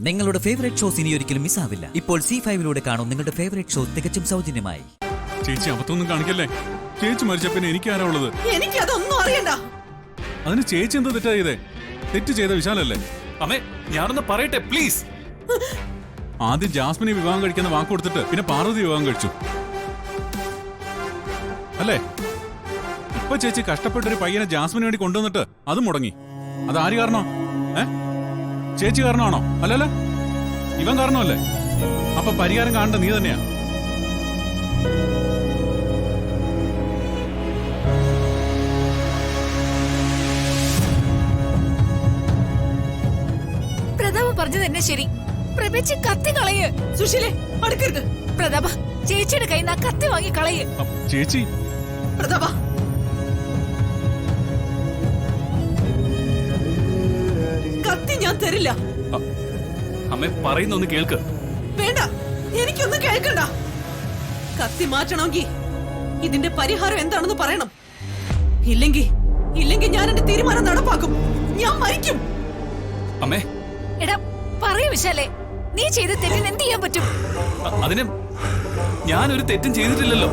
നിങ്ങളുടെ favourite shows ഇനി ഒരിക്കലും മിസ്സാവില്ല. ഇപ്പോൾ C5 കാണും നിങ്ങളുടെ ഫേവറേറ്റ് ഷോ തികച്ചും സൗജന്യമായി. ചേച്ചി അബദ്ധമൊന്നും കാണിക്കല്ലേ. ചേച്ചി മരിച്ച പിന്നെ എനിക്ക് ആരാ ഉള്ളത്? എനിക്ക് അതൊന്നും അറിയണ്ട. അതിന് ചേച്ചി എന്താ തെറ്റാ ചെയ്തേ? തെറ്റ് ചെയ്ത വിശാലല്ലേ? അമ്മേ ഞാനൊന്ന് പറയട്ടെ പ്ലീസ്. ആദ്യം ജാസ്മിനെ വിവാഹം കഴിക്കുന്ന വാക്ക് കൊടുത്തിട്ട് പിന്നെ പാർവതി വിവാഹം കഴിച്ചു അല്ലേ? ഇപ്പൊ ചേച്ചി കഷ്ടപ്പെട്ടൊരു പയ്യനെ ജാസ്മിന് വേണ്ടി കൊണ്ടുവന്നിട്ട് അതും മുടങ്ങി. അത് ആര് കാരണോ? ചേച്ചി കാരണമാണോ? അല്ലല്ല, ഇവൻ കാരണമല്ലേ? അപ്പൊ പരിഹാരം കാണേണ്ട നീ തന്നെയാ. പ്രതാപ പറഞ്ഞു തന്നെ ശരി. പ്രഭേച്ചി കത്തി കളയ്. സുശീലേ അടുക്കരുത്. പ്രതാപ ചേച്ചിയുടെ കയ്യിൽ നിന്ന് കത്തി വാങ്ങി കളയ്. ചേച്ചി പ്രതാപ കത്തി ഞാൻ തരില്ല. അമ്മേ പറയുന്നൊന്ന് കേൾക്ക്. വേണ്ട, എനിക്കൊന്നും കേൾക്കണ്ട. കത്തി മാറ്റണമെങ്കിൽ ഇതിന്റെ പരിഹാരം എന്താണെന്ന് പറയണം. ഇല്ലെങ്കിൽ ഞാൻ എന്റെ തീരുമാനം നടപ്പാക്കും. ഞാൻ മരിക്കും. അമ്മേ എടാ പറയൂ വിശാലേ, നീ ചെയ്ത തെറ്റിന് എന്ത് ചെയ്യാൻ പറ്റും? അതിന് ഞാനൊരു തെറ്റും ചെയ്തിട്ടില്ലല്ലോ.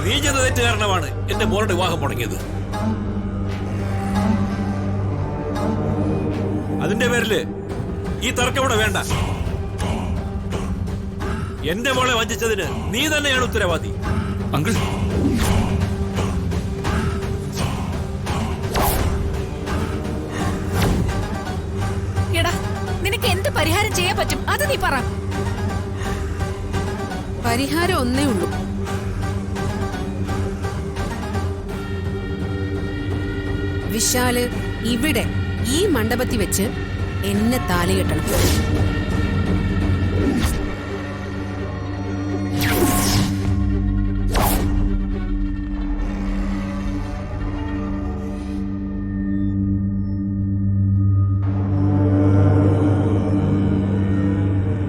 നീ ചെയ്ത തെറ്റ് കാരണമാണ് എന്റെ മോളുടെ വിവാഹം മുടങ്ങിയത്. അതിന്റെ പേരില് ഈ തർക്കം ഇവിടെ വേണ്ട. എന്റെ മോളെ വഞ്ചിച്ചതിന് നീ തന്നെയാണ് ഉത്തരവാദി. അങ്കിൾ എടാ നിനക്ക് എന്ത് പരിഹാരം ചെയ്യാൻ പറ്റും അത് നീ പറ. പരിഹാരം ഒന്നേ ഉള്ളൂ. വിശാല് ഇവിടെ ഈ മണ്ഡപത്തിൽ വെച്ച് എന്നെ താലി കെട്ടണം.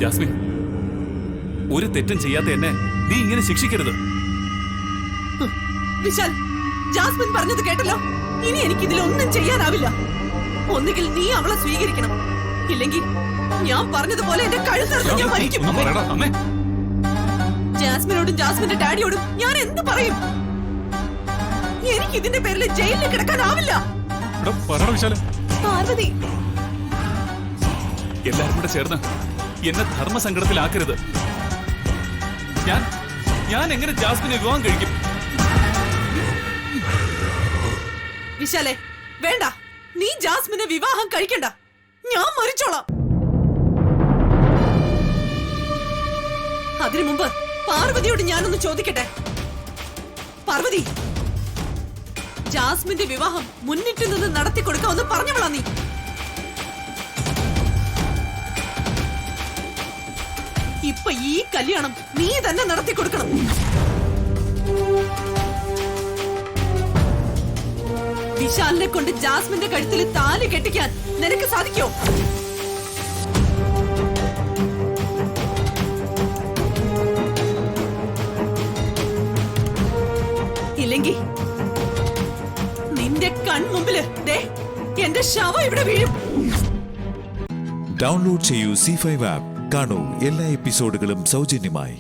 ജാസ്മിൻ, ഒരു തെറ്റും ചെയ്യാത്ത എന്നെ നീ ഇങ്ങനെ ശിക്ഷിക്കരുത്. വിശാൽ, ജാസ്മിൻ പറഞ്ഞത് കേട്ടല്ലോ. ഇനി എനിക്ക് ഇതിലൊന്നും ചെയ്യാനാവില്ല. ഒന്നുകിൽ നീ അവളെ സ്വീകരിക്കണം, ഇല്ലെങ്കിൽ ഞാൻ പറഞ്ഞതുപോലെ എന്റെ കഴുത്തറുത്ത് ഞാൻ മരിക്കും. ജാസ്മിനോടും ജാസ്മിന്റെ ഡാഡിയോടും ഞാൻ എന്ത് പറയും? എനിക്ക് ഇതിന്റെ പേരിൽ ജയിലിൽ കിടക്കാനാവില്ല. പാർവതി, എല്ലാരും കൂടെ ചേർന്ന് എന്നെ ധർമ്മസങ്കടത്തിലാക്കരുത്. ഞാൻ എങ്ങനെ ജാസ്മിനെ വിവാഹം കഴിക്കും? വിശാലേ വേണ്ട, നീ ജാസ്മിനെ വിവാഹം കഴിക്കണ്ട. ഞാൻ മരിച്ചോളാം. അതിനു മുമ്പ് പാർവതിയോട് ഞാനൊന്ന് ചോദിക്കട്ടെ. പാർവതി, ജാസ്മിന്റെ വിവാഹം മുന്നിട്ട് നിന്ന് നടത്തി കൊടുക്കാമെന്ന് പറഞ്ഞവളാ നീ. ഇപ്പൊ ഈ കല്യാണം നീ തന്നെ നടത്തി കൊടുക്കണം. വിശാലിനെ കൊണ്ട് ജാസ്മിന്റെ കഴുത്തിൽ താലി കെട്ടിക്കാൻ നിനക്ക് സാധിക്കോ? ഇല്ലെങ്കിൽ നിന്റെ കൺമുമ്പില് എന്റെ ശവം ഇവിടെ വീഴും. ഡൗൺലോഡ് ചെയ്യൂ C5 ആപ്പ്. കാണൂ എല്ലാ എപ്പിസോഡുകളും സൗജന്യമായി.